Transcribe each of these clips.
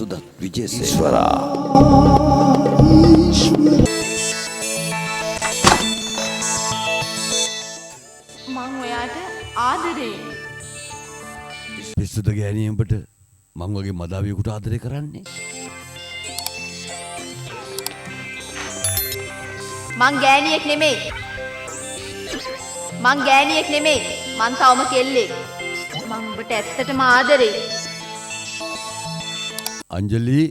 සුදත් විජේසේකරා මං ඔයාට ආදරේ. පිස්සුද ගෑණී උඹට මං වගේ මදාවියෙකුට ආදරේ කරන්නේ? මං ගෑණියෙක් නෙමෙයි. මං තවම කෙල්ලෙක්. මං ඔබට ඇත්තටම ආදරේ. අංජලි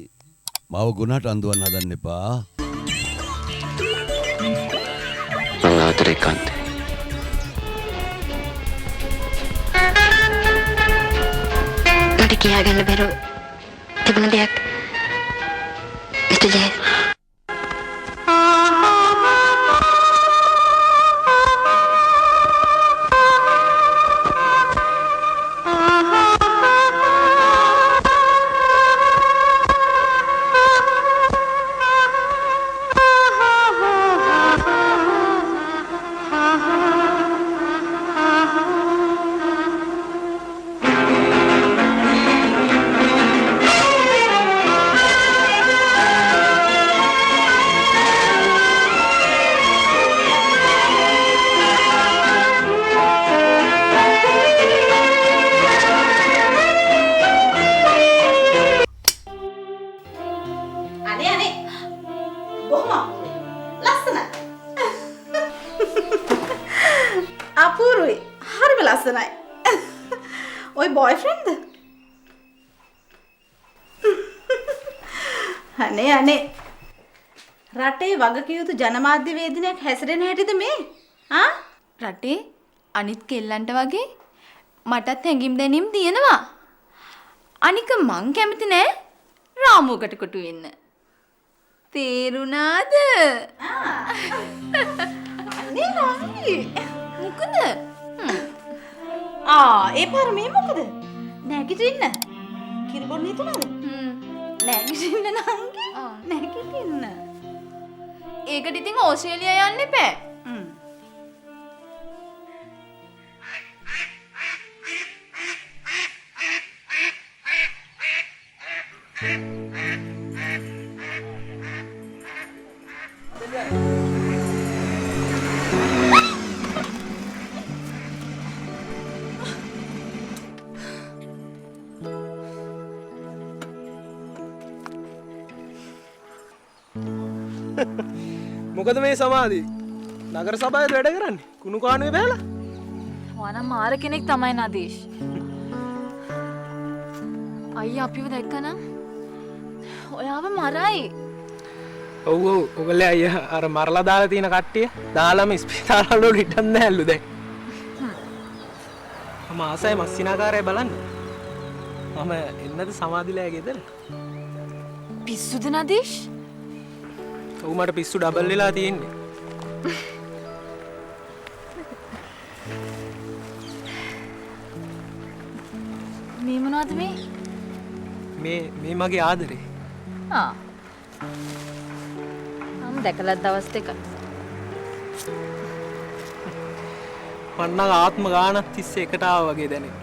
මාව ගුණට අඳුවන්න හදන්න එපා. මං ආදරේ කන්තේ. මට කියාගන්න බැරුව තිබුණ දෙයක් මිස්ටර් ජේ. අපූරුයි. හරිම ලස්සනයි. ඔය බොයිෆ්‍රෙන්ඩ්ද? අනේ රටේ වගකියුතු ජනමාධ්‍යවේදිනියක් හැසිරෙන හැටිද මේ? රටේ අනිත් කෙල්ලන්ට වගේ මටත් හැඟීම් දැනීම් තියෙනවා. අනික මං කැමති නෑ රාමුවකට කොටු වෙන්න. තේරුණාද? අනේ නංගි. මොකද? ඒ පාර මේ මොකද? නැගිටින්න. කිරිබොන්න හිතුණාද? නැගිටින්න නංගි. නැගිටින්න. ඒකට ඉතින් ඕස්ට්‍රේලියා යන්න එපා. මොකද මේ සමාධි නගර සභාවේ වැඩ කරන්නේ කුණු කාණුවේ බෑලා වනම් මාර කෙනෙක් තමයි නදීෂ්. අයියා අපිව දැක්කනම් ඔයාව මරයි. ඔව් ඔයගොල්ලෝ අයියා අර මරලා දාලා තියෙන කට්ටිය දාලාම ස්පිතාල වල හිටන් නැල්ලු දැන්. මම ආසයි මස්සිනාකාරය බලන්න. මම එන්නද සමාධිලෑ ගෙදර? පිස්සුද නදීෂ්? ඔව් මට පිස්සු ඩබල් වෙලා තියෙන්නේ. මේ මොනවද මේ? මේ මගේ ආදරේ. මම දැකලා දවස් දෙකක්. මන්නම් ආත්ම ගානක් තිස්සේ එකට ආවා වගේ දැනෙන්නේ.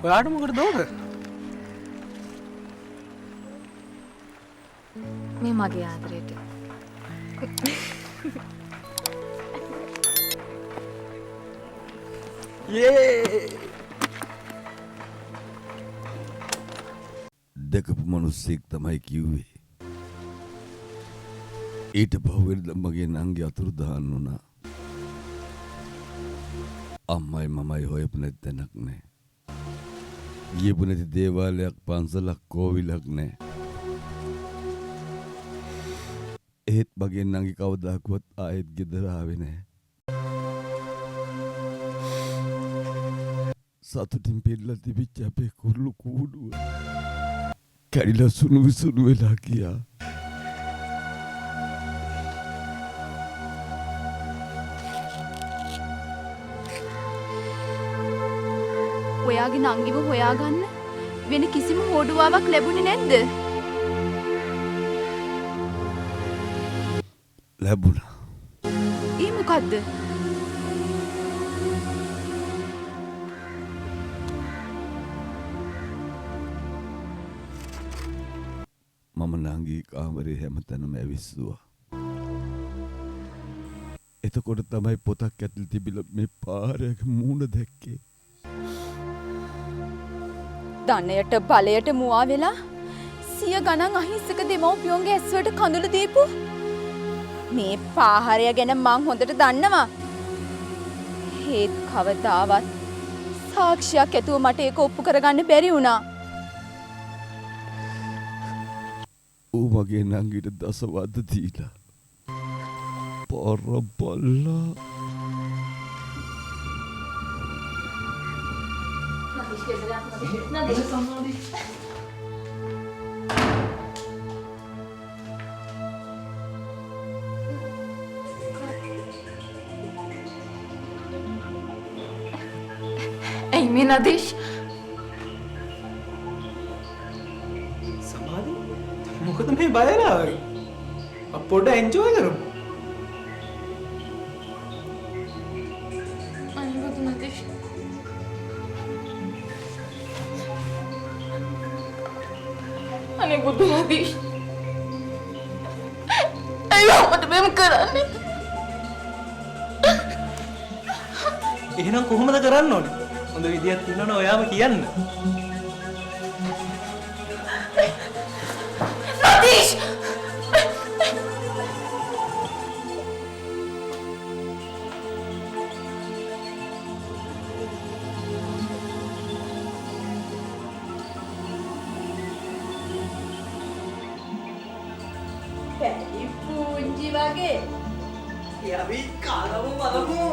ඔයාට මොකටද ඕක? මේ මගේ ආදරේට. දැකපු මිනිස්සෙක් තමයි කිව්වේ. ඊට පහුවෙන්ද මගේ නංගි අතුරුදහන් වුණා. අම්මයි මමයි හොයපු නැති තැනක් නෑ. ගියපු නැති දේවාලයක් පන්සලක් කෝවිලක් නෑ. ඒත් මගේ නංගි කවදාකවත් ආයෙත් ගෙදර ආවේ නෑ. සතුටින් පිරලා තිබිච්ච අපේ කුරුළු කූඩුව කැඩිලා සුණු විසුණු වෙලා ගියා. ඔයාගේ නංගිව හොයාගන්න වෙන කිසිම හොඩුවාවක් ලැබුණේ නැද්ද? ලැබුණා. මොකද්ද? මම නංගී කාමරේ හැමතැනම ඇවිස්සුවා. එතකොට තමයි පොතක් ඇතුළේ තිබිලා මේ පාරයක මූණ දැක්කේ. ධනයට බලයට මුවා වෙලා සිය ගණන් අහිංසක දෙමව්පියෝන්ගේ ඇස්වලට කඳුළු දීපු මේ පාහරය ගැන මං හොඳට දන්නවා. හේත් කවදාවත් සාක්ෂියක් ඇතුව මට ඒක ඔප්පු කරගන්න බැරි වුණා. ඌ මගේ නංගිට දසවද්ද දීලා පොරබල්ලා ඇයි මේ නදීෂ්? සමාධි මොකද මේ බයලා වගේ? අපොඩ එන්ජොයි කරමු. අනිවාර්ය නදීෂ්. අනේ බුදු නදීෂ්. අයියෝ මට මෙහෙම කරන්නේ. එහෙනම් කොහොමද කරන්න ඕනේ? හොඳ විදියක් තියෙනවනේ ඔයාම කියන්න. නදීෂ්! පැණි පුංචි වගේ. යවි කාලම බලමු.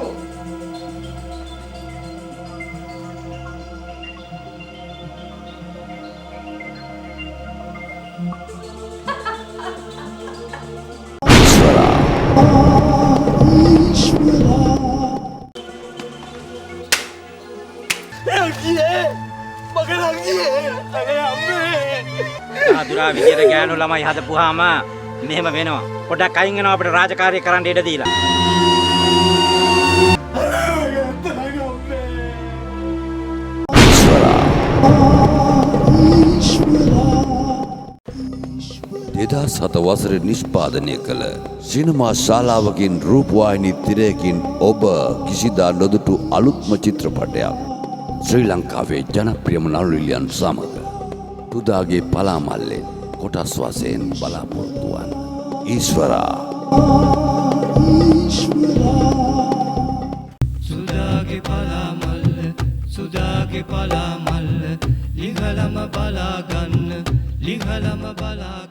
ආදුරා විදියට ගෑනු ළමයි හදපුවාම මෙහෙම වෙනවා. පොඩ්ඩක් අයින් වෙනවා අපිට රාජකාරිය කරන්න ඉඩ දීලා. එදා 7 වසරේ නිෂ්පාදනය කළ සිනමා ශාලාවකින් රූපවාහිනී තිරයකින් ඔබ කිසිදා නොදුටු අලුත්ම චිත්‍රපටයක් ශ්‍රී ලංකාවේ ජනප්‍රියම නළුනිලියන් සමග තුදාගේ පලාමල්ලෙන් කොටස් වශයෙන් බලාපොරොත්තු වන්න. ඊශ්වරා සුදාගේ පලාමල්ල ලිහලම බලා ගන්න ලිහලම බලා